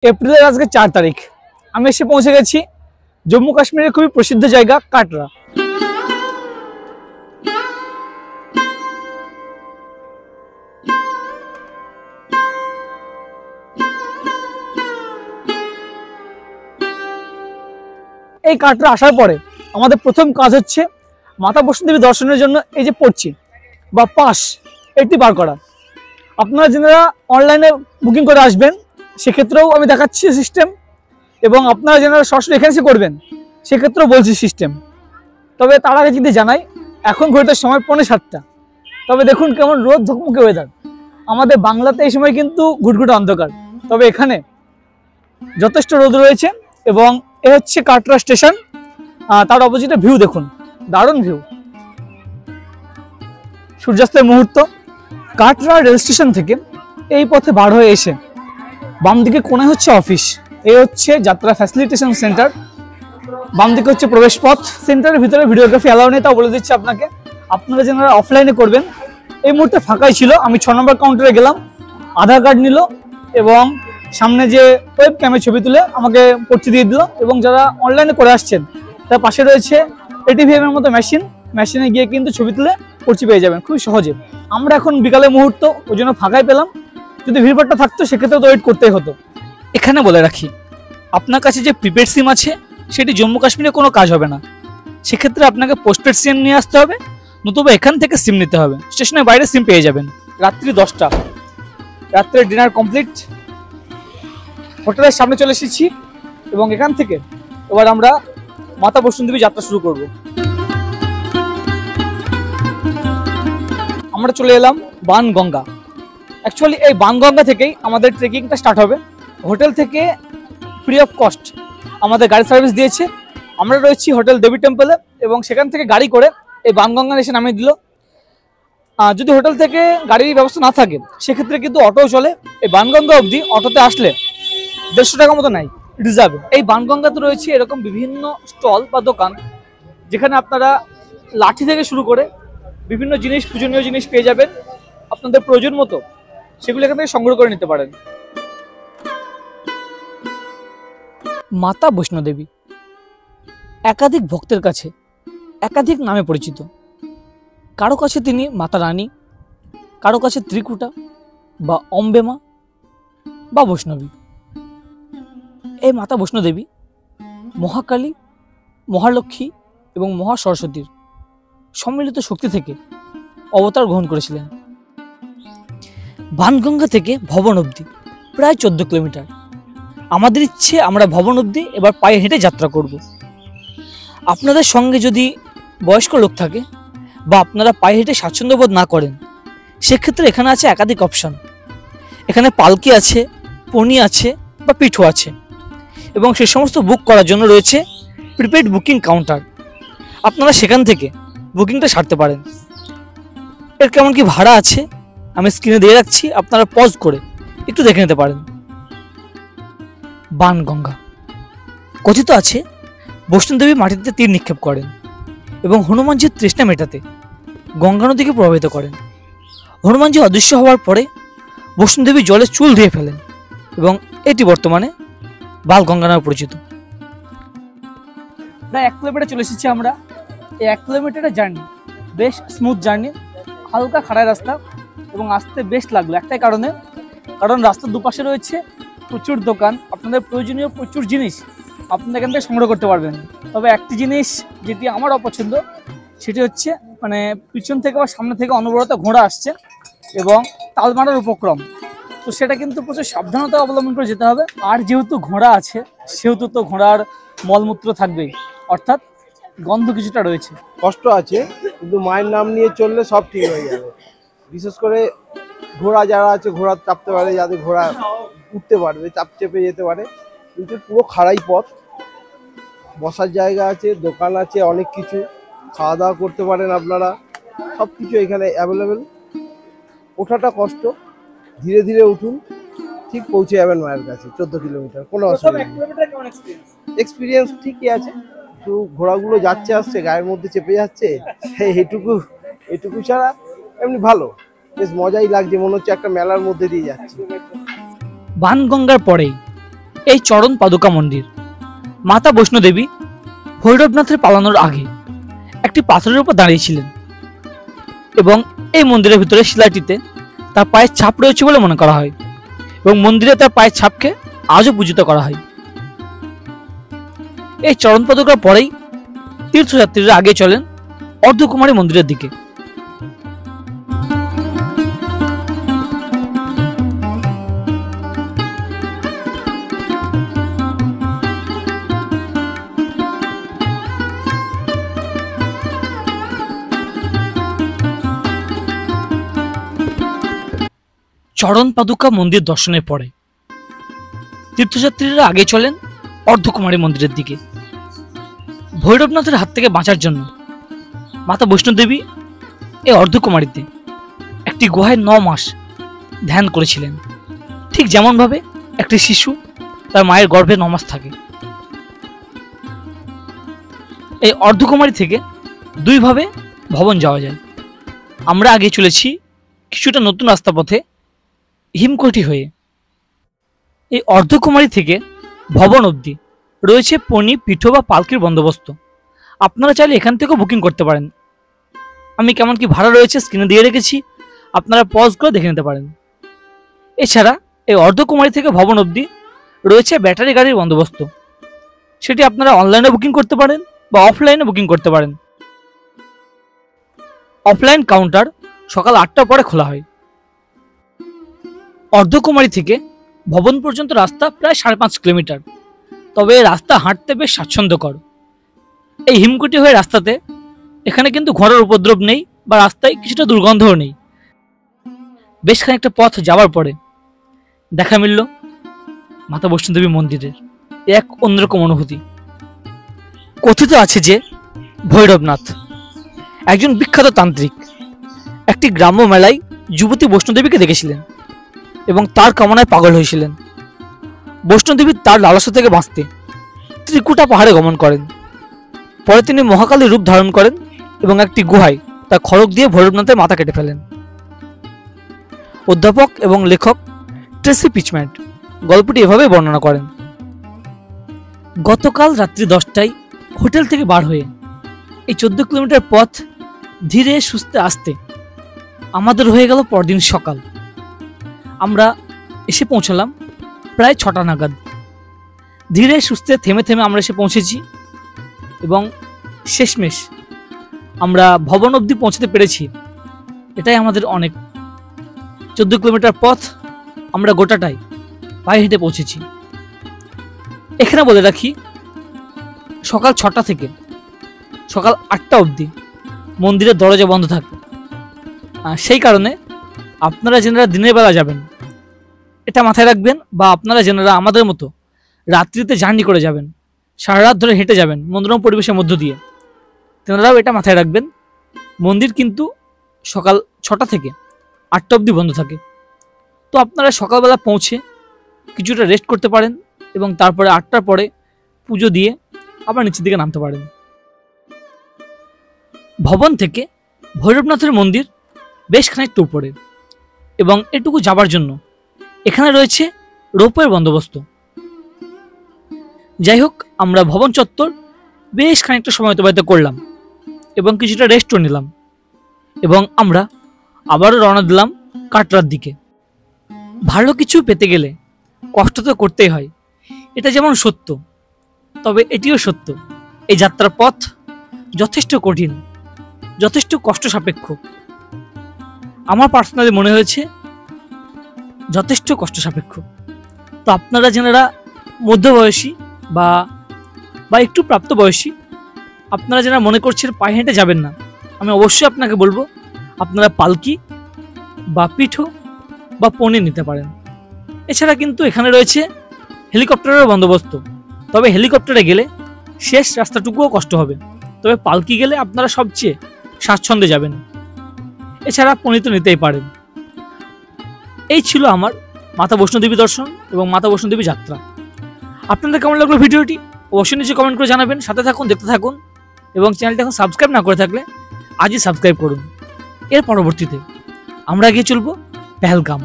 এপ্রিলের আজকে 4 তারিখ। আমি এসে পৌঁছে গেছি জম্মু কাশ্মীরের খুবই প্রসিদ্ধ জায়গা কাটরা। এই কাটরা আসার পরে আমাদের প্রথম কাজ হচ্ছে মাতা বৈষ্ণো দেবী দর্শনের জন্য এই যে পড়ছি বা পাস এটি বার করা। আপনারা যারা অনলাইনে বুকিং করে আসবেন সেক্ষেত্রেও আমি দেখাচ্ছি সিস্টেম, এবং আপনারা যারা সরাসরি এখানে এসে করবেন সেক্ষেত্রেও বলছি সিস্টেম। তবে তার আগে যদি জানাই, এখন ঘড়িতে সময় 6:45। তবে দেখুন কেমন রোদ ঝকমকে ওয়েদার। আমাদের বাংলাতে এই সময় কিন্তু ঘুটঘুটে অন্ধকার, তবে এখানে যথেষ্ট রোদ রয়েছে। এবং এ হচ্ছে কাটরা স্টেশন, তার অপোজিটে ভিউ দেখুন, দারুণ ভিউ, সূর্যাস্তের মুহূর্ত। কাটরা রেল স্টেশন থেকে এই পথে বার হয়ে এসে বাম দিকে কোণে হচ্ছে অফিস, এই হচ্ছে যাত্রা ফ্যাসিলিটেশন সেন্টার, বাম দিকে হচ্ছে প্রবেশ পথ। সেন্টারের ভিতরে ভিডিওগ্রাফি অ্যালাউ নেই, তাও বলে দিচ্ছি আপনাকে। আপনারা যারা অফলাইনে করবেন, এই মুহূর্তে ফাঁকাই ছিল। আমি 6 নম্বর কাউন্টারে গেলাম, আধার কার্ড নিল এবং সামনে যে ওয়েব ক্যামের ছবি তুলে আমাকে পড়তে দিয়ে দিল। এবং যারা অনলাইনে করে আসছেন তার পাশে রয়েছে এটিভিএম এর মতো মেশিনে গিয়ে কিন্তু ছবি তুলে পড়ছি পেয়ে যাবেন খুবই সহজে। আমরা এখন বিকালের মুহূর্ত, ওই জন্য ফাঁকাই পেলাম। যদি ভিড়ভাড়টা থাকতো সেক্ষেত্রে তো ওয়েট করতেই হতো। এখানে বলে রাখি, আপনার কাছে যে প্রিপেড সিম আছে সেটি জম্মু কাশ্মীরে কোনো কাজ হবে না। সেক্ষেত্রে আপনাকে পোস্টপেড সিম নিয়ে আসতে হবে, নতুবা এখান থেকে সিম নিতে হবে। স্টেশনের বাইরে সিম পেয়ে যাবেন। রাত্রি 10টা, রাত্রে ডিনার কমপ্লিট, হোটেলের সামনে চলে এসেছি এবং এখান থেকে এবার আমরা মাতা বৈষ্ণো দেবী যাত্রা শুরু করব। আমরা চলে এলাম বানগঙ্গা। অ্যাকচুয়ালি এই বানগঙ্গা থেকেই আমাদের ট্রেকিংটা স্টার্ট হবে। হোটেল থেকে ফ্রি অফ কস্ট আমাদের গাড়ি সার্ভিস দিয়েছে। আমরা রয়েছি হোটেল দেবী টেম্পলে এবং সেখান থেকে গাড়ি করে এই বানগঙ্গা এসে নামিয়ে দিল। যদি হোটেল থেকে গাড়ির ব্যবস্থা না থাকে সেক্ষেত্রে কিন্তু অটো চলে। এই বানগঙ্গা অবধি অটোতে আসলে 150 টাকা মতো নেয় রিজার্ভ। এই বানগঙ্গাতে রয়েছে এরকম বিভিন্ন স্টল বা দোকান, যেখানে আপনারা লাঠি থেকে শুরু করে বিভিন্ন জিনিস, পূজনীয় জিনিস পেয়ে যাবেন। আপনাদের প্রয়োজন মতো সেগুলো এখান থেকে সংগ্রহ করে নিতে পারেন। মাতা বৈষ্ণো দেবী একাধিক ভক্তের কাছে একাধিক নামে পরিচিত। কারো কাছে তিনি মাতা রানী, কারো কাছে ত্রিকুটা বা অম্বে মা বা বৈষ্ণবী। এই মাতা বৈষ্ণো দেবী মহাকালী, মহালক্ষ্মী এবং মহা সরস্বতীর সম্মিলিত শক্তি থেকে অবতার গ্রহণ করেছিলেন। বানগঙ্গা থেকে ভবন অবধি প্রায় 14 কিলোমিটার। আমাদের ইচ্ছে আমরা ভবন অবধি এবার পায়ে হেঁটে যাত্রা করব। আপনাদের সঙ্গে যদি বয়স্ক লোক থাকে বা আপনারা পায়ে হেঁটে স্বাচ্ছন্দ্য বোধ না করেন, সেক্ষেত্রে এখানে আছে একাধিক অপশান। এখানে পালকি আছে, পনি আছে বা পিঠো আছে, এবং সে সমস্ত বুক করার জন্য রয়েছে প্রিপেড বুকিং কাউন্টার। আপনারা সেখান থেকে বুকিংটা সারতে পারেন। এর কেমন কি ভাড়া আছে আমি স্ক্রিনে দিয়ে রাখছি, আপনারা পজ করে একটু দেখে নিতে পারেন। বানগঙ্গা কথিত আছে বৈষ্ণো দেবী মাটিতে তীর নিক্ষেপ করেন এবং হনুমানজির তৃষ্ণা মেটাতে গঙ্গা নদীকে প্রভাবিত করেন। হনুমানজি অদৃশ্য হওয়ার পরে বৈষ্ণো দেবী জলে চুল ধুয়ে ফেলেন এবং এটি বর্তমানে বালগঙ্গা নামে পরিচিত। প্রায় 1 কিলোমিটার চলে এসেছি আমরা। এই 1 কিলোমিটারের জার্নি বেশ স্মুথ জার্নি, হালকা খাড়াই রাস্তা এবং আসতে বেশ লাগলো একটাই কারণ রাস্তার দুপাশে রয়েছে প্রচুর দোকান। আপনাদের প্রয়োজনীয় প্রচুর জিনিস আপনারা এখান থেকে সংগ্রহ করতে পারবেন। তবে একটি জিনিস যেটি আমার অপছন্দ, সেটি হচ্ছে মানে পিছন থেকে বা সামনে থেকে অনবরত ঘোড়া আসছে এবং তাল মারার উপক্রম। তো সেটা কিন্তু প্রচুর সাবধানতা অবলম্বন করে যেতে হবে। আর যেহেতু ঘোড়া আছে সেহেতু তো ঘোড়ার মলমূত্র থাকবেই, অর্থাৎ গন্ধ কিছুটা রয়েছে। কষ্ট আছে, কিন্তু মায়ের নাম নিয়ে চললে সব ঠিক হয়ে যাবে। বিশেষ করে ঘোড়া যারা আছে, ঘোড়া চাপতে পারে, যাদের ঘোড়া উঠতে পারবে, চাপ চেপে যেতে পারে। কিন্তু পুরো খাড়াই পথ, বসার জায়গা আছে, দোকান আছে, অনেক কিছু খাওয়া দাওয়া করতে পারেন আপনারা, সব কিছু এখানে অ্যাভেলেবেল। ওঠাটা কষ্ট, ধীরে ধীরে উঠুন, ঠিক পৌঁছে যাবেন মায়ের কাছে। 14 কিলোমিটার কোনো অসুবিধা নেই। এক্সপিরিয়েন্স ঠিকই আছে, একটু ঘোড়াগুলো যাচ্ছে আসছে, গায়ের মধ্যে চেপে যাচ্ছে, এটুকু ছাড়া এমনি ভালো, বেশ মজাই লাগছে, মনে হচ্ছে একটা মেলার মধ্যে দিয়ে যাচ্ছে। বানগঙ্গার পরেই এই চরণ পাদুকা মন্দির। মাতা বৈষ্ণোদেবী ভৈরবনাথের পালানোর আগে একটি পাথরের উপর দাঁড়িয়েছিলেন এবং এই মন্দিরের ভিতরে শিলাটিতে তার পায়ের ছাপ রয়েছে বলে মনে করা হয় এবং মন্দিরে তার পায়ের ছাপকে আজও পূজিত করা হয়। এই চরণ পাদুকার পরেই তীর্থযাত্রীরা আগে চলেন অর্ধকুমারী মন্দিরের দিকে। চরণ পাদুকা মন্দির দর্শনের পরে তীর্থযাত্রীরা আগে চলেন অর্ধকুমারী মন্দিরের দিকে। ভৈরবনাথের হাত থেকে বাঁচার জন্য মাতা বৈষ্ণোদেবী এই অর্ধকুমারীতে একটি গুহায় 9 মাস ধ্যান করেছিলেন, ঠিক যেমন ভাবে একটি শিশু তার মায়ের গর্ভে 9 মাস থাকে। এই অর্ধকুমারী থেকে 2 ভাবে ভবন যাওয়া যায়। আমরা আগে চলেছি কিছুটা নতুন রাস্তা পথে হিমকোটি হয়ে। এই অর্ধকুমারী থেকে ভবন অবধি রয়েছে পণি, পিঠো বা পালকির বন্দোবস্ত। আপনারা চাইলে এখান থেকেও বুকিং করতে পারেন। আমি কেমন কি ভাড়া রয়েছে স্ক্রিনে দিয়ে রেখেছি, আপনারা পজ করে দেখে নিতে পারেন। এছাড়া এই অর্ধকুমারী থেকে ভবন অবধি রয়েছে ব্যাটারি গাড়ির বন্দোবস্ত। সেটি আপনারা অনলাইনে বুকিং করতে পারেন বা অফলাইনে বুকিং করতে পারেন। অফলাইন কাউন্টার সকাল 8টার পরে খোলা হয়। অর্ধকুমারী থেকে ভবন পর্যন্ত রাস্তা প্রায় 5.5 কিলোমিটার, তবে রাস্তা হাঁটতে বেশ স্বাচ্ছন্দ্যকর। এই হিমকুটি হয়ে রাস্তাতে এখানে কিন্তু ঘোড়ার উপদ্রব নেই বা রাস্তায় কিছুটা দুর্গন্ধও নেই। বেশ খানিকটা পথ যাওয়ার পরে দেখা মিলল মাতা বৈষ্ণোদেবী মন্দিরের এক অন্যরকম অনুভূতি। কথিত আছে যে ভৈরবনাথ একজন বিখ্যাত তান্ত্রিক একটি গ্রাম্য মেলায় যুবতী বৈষ্ণোদেবীকে দেখেছিলেন এবং তার কামনায় পাগল হয়েছিলেন। বৈষ্ণোদেবী তার লালসা থেকে বাঁচতে ত্রিকুটা পাহাড়ে গমন করেন। পরে তিনি মহাকালীর রূপ ধারণ করেন এবং একটি গুহায় তার খড়গ দিয়ে ভৈরবনাথের মাথা কেটে ফেলেন। অধ্যাপক এবং লেখক ট্রেসি পিচম্যান্ট গল্পটি এভাবে বর্ণনা করেন। গতকাল রাত্রি 10টায় হোটেল থেকে বার হয়ে এই 14 কিলোমিটার পথ ধীরে সুস্থে আসতে আমাদের হয়ে গেল পরদিন সকাল। আমরা এসে পৌঁছলাম প্রায় 6টা নাগাদ। ধীরে সুস্থে থেমে থেমে আমরা এসে পৌঁছেছি এবং শেষমেশ আমরা ভবন অবধি পৌঁছতে পেরেছি। এটাই আমাদের অনেক। 14 কিলোমিটার পথ আমরা গোটাটাই পায়ে হেঁটে পৌঁছেছি। এখানে বলে রাখি, সকাল 6টা থেকে সকাল 8টা অবধি মন্দিরের দরজা বন্ধ থাকে। সেই কারণে আপনারা যেনারা দিনের বেলা যাবেন এটা মাথায় রাখবেন, বা আপনারা যেনারা আমাদের মতো রাত্রিতে জার্নি করে যাবেন, সারা রাত ধরে হেঁটে যাবেন মনোরম পরিবেশের মধ্য দিয়ে, তেনারাও এটা মাথায় রাখবেন। মন্দির কিন্তু সকাল 6টা থেকে 8টা অবধি বন্ধ থাকে। তো আপনারা সকালবেলা পৌঁছে কিছুটা রেস্ট করতে পারেন এবং তারপরে 8টার পরে পুজো দিয়ে আবার নিচের দিকে নামতে পারেন। ভবন থেকে ভৈরবনাথের মন্দির বেশ খানিকটা উপরে এবং এটুকু যাবার জন্য এখানে রয়েছে রোপওয়ের বন্দোবস্ত। যাই হোক, আমরা ভবন চত্বর বেশ খানিকটা সময় অতিবাহিত করলাম এবং কিছুটা রেস্টও নিলাম এবং আমরা আবারও রওনা দিলাম কাটরার দিকে। ভালো কিছু পেতে গেলে কষ্ট তো করতেই হয়, এটা যেমন সত্য, তবে এটিও সত্য এই যাত্রার পথ যথেষ্ট কঠিন, যথেষ্ট কষ্ট সাপেক্ষ। আমার পার্সোনালি মনে হয়েছে যথেষ্ট কষ্ট সাপেক্ষ। তো আপনারা যারা মধ্যবয়সী বা একটু প্রাপ্তবয়সী, আপনারা যারা মনে করছেন পায়ে হেঁটে যাবেন না, আমি অবশ্যই আপনাকে বলবো আপনারা পালকি বা পিঠো বা পণি নিতে পারেন। এছাড়া কিন্তু এখানে রয়েছে হেলিকপ্টারের বন্দোবস্ত, তবে হেলিকপ্টারে গেলে শেষ রাস্তাটুকুও কষ্ট হবে, তবে পালকি গেলে আপনারা সবচেয়ে স্বাচ্ছন্দ্যে যাবেন। এছাড়া পণি তো নিতেই পারেন। এই ছিল আমার মাতা বৈষ্ণোদেবী দর্শন এবং মাতা বৈষ্ণোদেবী যাত্রা। আপনাদের কেমন লাগলো ভিডিওটি অবশ্যই নিচে কমেন্ট করে জানাবেন। সাথে থাকুন, দেখতে থাকুন এবং চ্যানেলটা এখন সাবস্ক্রাইব না করে থাকলে আজই সাবস্ক্রাইব করুন। এর পরবর্তীতে আমরা এগিয়ে চলবো পেহেলগাম।